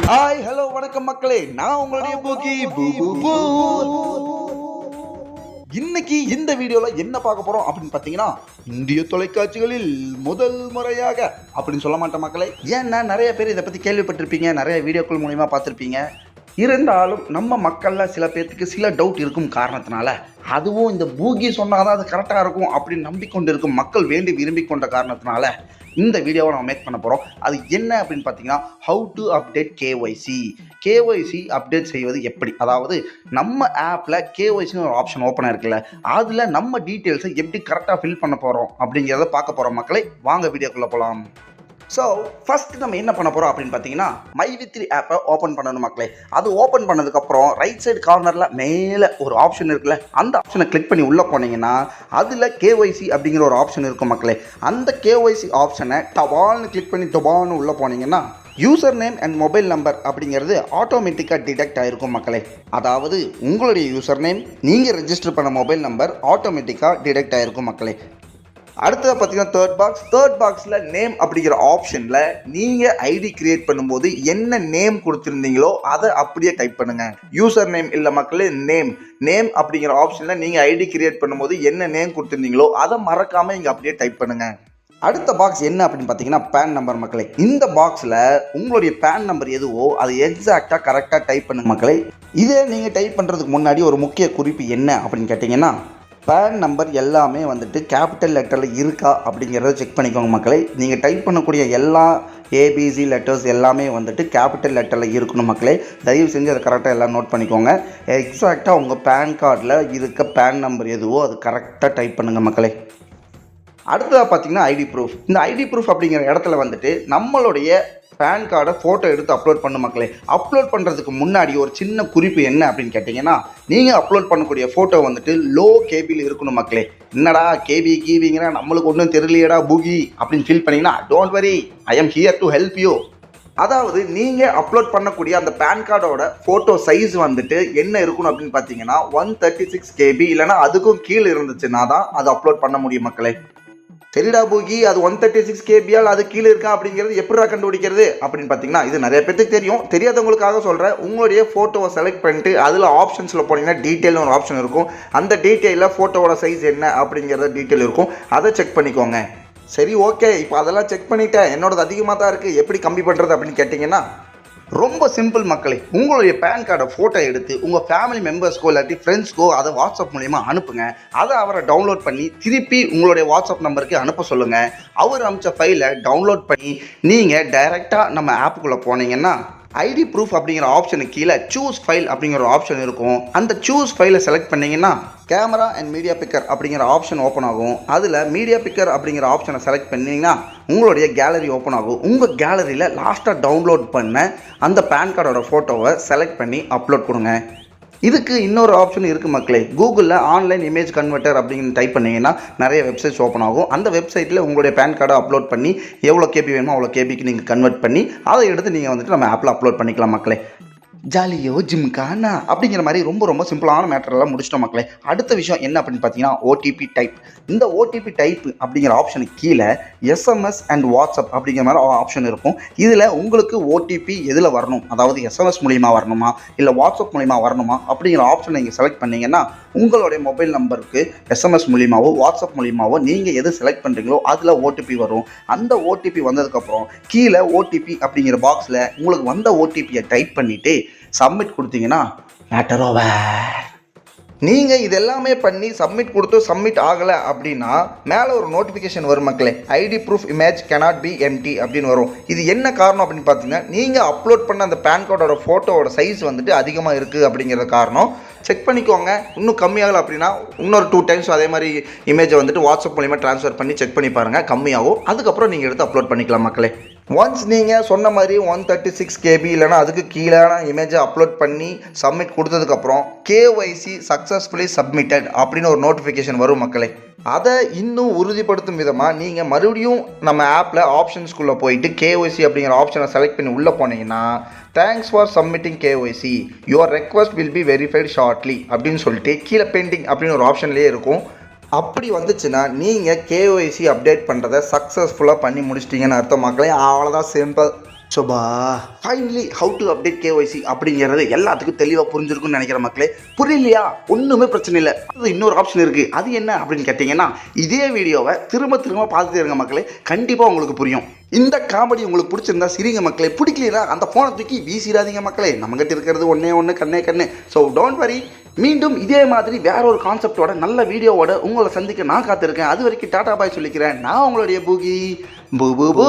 Hi hello வணக்கம் மக்களே, நான் உங்களுடைய பூகி பூ. இன்னைக்கு இந்த வீடியோல என்ன பார்க்க போறோம் அப்படின்னு பார்த்தீங்கன்னா, இந்திய தொலைக்காட்சிகளில் முதல் முறையாக அப்படின்னு சொல்ல மாட்டேன் மக்களே. ஏன்னா நிறைய பேர் இதை பத்தி கேள்விப்பட்டிருப்பீங்க, நிறைய வீடியோக்கள் மூலியமா பார்த்துருப்பீங்க. இருந்தாலும் நம்ம மக்கள்ல சில பேர்த்துக்கு சில டவுட் இருக்கும் காரணத்தினால, அதுவும் இந்த பூகி சொன்னாதான் அது கரெக்டாக இருக்கும் அப்படின்னு நம்பிக்கொண்டு இருக்கும் மக்கள் வேண்டி விரும்பி கொண்ட காரணத்தினால இந்த வீடியோவை நம்ம மேக் பண்ண போகிறோம். அது என்ன அப்படின்னு பார்த்தீங்கன்னா, how to update KYC update செய்வது எப்படி. அதாவது நம்ம ஆப்பில் கேஒய்சின்னு ஒரு ஆப்ஷன் ஓப்பனாக இருக்குல்ல, அதில் நம்ம டீட்டெயில்ஸை எப்படி கரெக்டாக ஃபில் பண்ண போகிறோம் அப்படிங்கிறத பார்க்க போகிறோம் மக்களே. வாங்க வீடியோக்குள்ளே போகலாம். ஸோ ஃபர்ஸ்ட் நம்ம என்ன பண்ண போகிறோம் அப்படின்னு பார்த்தீங்கன்னா, மைவித்ரி ஆப்பை ஓப்பன் பண்ணணும் மக்களே. அது ஓப்பன் பண்ணதுக்கப்புறம் ரைட் சைடு கார்னரில் மேலே ஒரு ஆப்ஷன் இருக்குல்ல, அந்த ஆப்ஷனை கிளிக் பண்ணி உள்ளே போனீங்கன்னா அதில் கேஒய்சி அப்படிங்கிற ஒரு ஆப்ஷன் இருக்கும் மக்களே. அந்த கேஒய்சி ஆப்ஷனை டபால்னு கிளிக் பண்ணி டபால்னு உள்ளே போனீங்கன்னா user name and mobile number அப்படிங்கிறது ஆட்டோமேட்டிக்காக டிடெக்ட் ஆகிருக்கும் மக்களே. அதாவது உங்களுடைய யூசர் நேம், நீங்கள் ரெஜிஸ்டர் பண்ண மொபைல் நம்பர் ஆட்டோமேட்டிக்காக டிடெக்ட் ஆகிருக்கும் மக்களே. அடுத்தது பார்த்தீங்கன்னா தேர்ட் பாக்ஸில் நேம் அப்படிங்கிற ஆப்ஷனில் நீங்கள் ஐடி கிரியேட் பண்ணும்போது என்ன நேம் கொடுத்துருந்தீங்களோ அதை அப்படியே டைப் பண்ணுங்கள். யூசர் நேம் இல்லை மக்களே, நேம் அப்படிங்கிற ஆப்ஷனில் நீங்கள் ஐடி கிரியேட் பண்ணும்போது என்ன நேம் கொடுத்துருந்தீங்களோ அதை மறக்காமல் இங்கே அப்படியே டைப் பண்ணுங்கள். அடுத்த பாக்ஸ் என்ன அப்படின்னு பார்த்தீங்கன்னா, பேன் நம்பர் மக்களே. இந்த பாக்ஸில் உங்களுடைய பேன் நம்பர் எதுவோ அது எக்ஸாக்டாக கரெக்டாக டைப் பண்ணுங்க மக்களே. இதே நீங்கள் டைப் பண்ணுறதுக்கு முன்னாடி ஒரு முக்கிய குறிப்பு என்ன அப்படின்னு கேட்டிங்கன்னா, பேன் நம்பர் எல்லாமே வந்துட்டு கேபிட்டல் லெட்டரில் இருக்கா அப்படிங்கிறத செக் பண்ணிக்கோங்க மக்களே. நீங்கள் டைப் பண்ணக்கூடிய எல்லா ஏபிசி லெட்டர்ஸ் எல்லாமே வந்துட்டு கேபிட்டல் லெட்டரில் இருக்கணும் மக்களே. தயவு செஞ்சு அதை கரெக்டாக எல்லாம் நோட் பண்ணிக்கோங்க. எக்ஸாக்டாக உங்கள் பேன் கார்டில் இருக்க பேன் நம்பர் எதுவோ அது கரெக்டாக டைப் பண்ணுங்கள் மக்களே. அடுத்ததாக பார்த்தீங்கன்னா ஐடி ப்ரூஃப். இந்த ஐடி ப்ரூஃப் அப்படிங்கிற இடத்துல வந்துட்டு நம்மளுடைய பேன் கார்டை ஃபோட்டோ எடுத்து அப்லோட் பண்ண மக்களே. அப்லோட் பண்ணுறதுக்கு முன்னாடி ஒரு சின்ன குறிப்பு என்ன அப்படின்னு கேட்டிங்கன்னா, நீங்கள் அப்லோட் பண்ணக்கூடிய ஃபோட்டோ வந்துட்டு லோ கேபியில் இருக்கணும் மக்களே. என்னடா கேபிங்கிற நம்மளுக்கு ஒன்றும் தெரியலையடா பூகி அப்படின்னு ஃபீல் பண்ணிங்கன்னா, don't worry, I am here to help you. அதாவது நீங்கள் அப்லோட் பண்ணக்கூடிய அந்த பேன் கார்டோட ஃபோட்டோ சைஸ் வந்துட்டு என்ன இருக்கணும் அப்படின்னு பார்த்தீங்கன்னா 136 KB இல்லைனா அதுக்கும் கீழே இருந்துச்சுன்னா தான் அது அப்லோட் பண்ண முடியும் மக்களே. சரிடா பூகி, அது 136 KBயால் அது கீழே இருக்கா அப்படிங்கிறது எப்படிடா கண்டுபிடிக்கிறது அப்படின்னு பார்த்தீங்கன்னா, இது நிறைய பேருக்கு தெரியும். தெரியாதவங்களுக்காக சொல்கிறேன். உங்களுடைய ஃபோட்டோவை செலக்ட் பண்ணிட்டு அதில் ஆப்ஷன்ஸில் போனீங்கன்னா டீட்டெயில்னு ஒரு ஆப்ஷன் இருக்கும். அந்த டீட்டெயிலில் ஃபோட்டோவோட சைஸ் என்ன அப்படிங்கிறத டீட்டெயில் இருக்கும், அதை செக் பண்ணிக்கோங்க. சரி ஓகே, இப்போ அதெல்லாம் செக் பண்ணிட்டேன், என்னோடது அதிகமாக தான் இருக்குது, எப்படி கம்மி பண்ணுறது அப்படின்னு கேட்டிங்கன்னா, ரொம்ப சிம்பிள் மக்களே. உங்களுடைய பேன் கார்டை ஃபோட்டோ எடுத்து உங்கள் ஃபேமிலி மெம்பர்ஸ்க்கோ இல்லாட்டி ஃப்ரெண்ட்ஸ்க்கோ அதை வாட்ஸ்அப் மூலிமா அனுப்புங்க. அதை அவரை டவுன்லோட் பண்ணி திருப்பி உங்களுடைய வாட்ஸ்அப் நம்பருக்கு அனுப்ப சொல்லுங்கள். அவர் அனுப்பிச்ச ஃபைலை டவுன்லோட் பண்ணி நீங்கள் டைரெக்டாக நம்ம ஆப்புக்குள்ளே போனீங்கன்னா ஐடி ப்ரூஃப் அப்படிங்கிற ஆப்ஷனுக்கு கீழே சூஸ் ஃபைல் அப்படிங்கிற ஒரு ஆப்ஷன் இருக்கும். அந்த சூஸ் ஃபைலை செலக்ட் பண்ணிங்கன்னா கேமரா அண்ட் மீடியா பிக்கர் அப்படிங்கிற ஆப்ஷன் ஓப்பன் ஆகும். அதில் மீடியா பிக்கர் அப்படிங்கிற ஆப்ஷனை செலக்ட் பண்ணிங்கன்னா உங்களுடைய கேலரி ஓப்பன் ஆகும். உங்கள் கேலரியில் லாஸ்ட்டாக டவுன்லோட் பண்ண அந்த பேன் கார்டோட ஃபோட்டோவை செலக்ட் பண்ணி அப்லோட் கொடுங்க. இதுக்கு இன்னொரு ஆப்ஷன் இருக்குது மக்களே. கூகுளில் ஆன்லைன் இமேஜ் கன்வெர்ட்டர் அப்படின்னு டைப் பண்ணிங்கன்னா நிறைய வெப்சைட்ஸ் ஓப்பன் ஆகும். அந்த வெப்சைட்டில் உங்களுடைய பேன் கார்டை அப்லோட் பண்ணி எவ்வளோ கேபி வேணுமோ அவ்வளோ கேபிக்கு நீங்கள் கன்வெர்ட் பண்ணி அதை எடுத்து நீங்கள் வந்துட்டு நம்ம ஆப்பில் அப்லோட் பண்ணிக்கலாம் மக்களே. ஜாலியோ ஜிம்கானா அப்படிங்கிற மாதிரி ரொம்ப சிம்பிளான மேட்டரெல்லாம் முடிச்சிட்டோம் மக்களே. அடுத்த விஷயம் என்ன அப்படின்னு பார்த்தீங்கன்னா, ஓடிபி டைப். இந்த ஓடிபி டைப் அப்படிங்கிற ஆப்ஷனுக்கு கீழே எஸ்எம்எஸ் அண்ட் வாட்ஸ்அப் அப்படிங்கிற மாதிரி ஆப்ஷன் இருக்கும். இதில் உங்களுக்கு ஓடிபி எதில் வரணும், அதாவது எஸ்எம்எஸ் மூலிமா வரணுமா இல்லை வாட்ஸ்அப் மூலிமா வரணுமா அப்படிங்கிற ஆப்ஷனை நீங்கள் செலக்ட் பண்ணிங்கன்னா உங்களுடைய மொபைல் நம்பருக்கு எஸ்எம்எஸ் மூலிமாவோ வாட்ஸ்அப் மூலிமாவோ நீங்கள் எது செலக்ட் பண்ணுறீங்களோ அதில் ஓடிபி வரும். அந்த ஓடிபி வந்ததுக்கப்புறம் கீழே ஓடிபி அப்படிங்கிற பாக்ஸில் உங்களுக்கு வந்த ஓடிபியை டைப் பண்ணிவிட்டு சப்மிட் கொடுத்தீங்கன்னா மேட்டர் ஓவர். நீங்கள் இது எல்லாமே பண்ணி சப்மிட் கொடுத்து சப்மிட் ஆகலை அப்படின்னா மேலே ஒரு நோட்டிஃபிகேஷன் வரும் மக்களே, ID proof image cannot be empty அப்படின்னு வரும். இது என்ன காரணம் அப்படின்னு பார்த்தீங்கன்னா, நீங்கள் அப்லோட் பண்ண அந்த பேன் கார்டோட ஃபோட்டோவோட சைஸ் வந்துட்டு அதிகமாக இருக்குது அப்படிங்கிற காரணம். செக் பண்ணிக்கோங்க. இன்னும் கம்மியாகலை அப்படின்னா இன்னொரு 2 டைம்ஸ் அதே மாதிரி இமேஜை வந்துட்டு வாட்ஸ்அப் மூலிமா ட்ரான்ஸ்ஃபர் பண்ணி செக் பண்ணி பாருங்கள், கம்மியாகும். அதுக்கப்புறம் நீங்கள் எடுத்து அப்லோட் பண்ணிக்கலாம் மக்களே. ஒன்ஸ் நீங்கள் சொன்ன மாதிரி 136 KB இல்லைனா அதுக்கு கீழான இமேஜை அப்லோட் பண்ணி சப்மிட் கொடுத்ததுக்கப்புறம் கேஒய்சி சக்ஸஸ்ஃபுல்லி சப்மிட்டட் அப்படின்னு ஒரு நோட்டிஃபிகேஷன் வரும் மக்களே. அதை இன்னும் உறுதிப்படுத்தும் விதமாக நீங்கள் மறுபடியும் நம்ம ஆப்பில் ஆப்ஷன்ஸ்குள்ளே போயிட்டு கேஒய்சி அப்படிங்கிற ஆப்ஷனை செலக்ட் பண்ணி உள்ளே போனீங்கன்னா thanks for submitting KYC, your request will be verified shortly அப்படின்னு சொல்லிட்டு கீழே பெண்டிங் அப்படின்னு ஒரு ஆப்ஷன்லேயே இருக்கும். அப்படி வந்துச்சுன்னா நீங்கள் கேஒய்சி அப்டேட் பண்ணுறதை சக்ஸஸ்ஃபுல்லாக பண்ணி முடிச்சிட்டிங்கன்னு அர்த்தம் மக்களே. அவ்வளோதான், simple. Sofa finally how to update KYC அப்படிங்கிறது எல்லாத்துக்கும் தெளிவாக புரிஞ்சிருக்கும்னு நினைக்கிற மக்களே. புரியலையா? ஒன்றுமே பிரச்சனை இல்லை. அது இன்னொரு ஆப்ஷன் இருக்குது. அது என்ன அப்படின்னு கேட்டிங்கன்னா, இதே வீடியோவை திரும்ப திரும்ப பார்த்துட்டே இருங்க மக்களே, கண்டிப்பாக உங்களுக்கு புரியும். இந்த காமெடி உங்களுக்கு பிடிச்சிருந்தா சிரிங்க மக்களே, பிடிக்கலனா அந்த ஃபோனை தூக்கி வீசிடாதீங்க மக்களே. நம்மகிட்ட இருக்கிறது ஒன்று கண்ணே கண்ணு. So don't worry. மீண்டும் இதே மாதிரி வேற ஒரு கான்செப்டோட நல்ல வீடியோவோட உங்களை சந்திக்க நான் காத்திருக்கேன். அது வரைக்கும் டாடா பாய் சொல்லிக்கிறேன். நான் உங்களுடைய பூகி. பூ பூ பூ.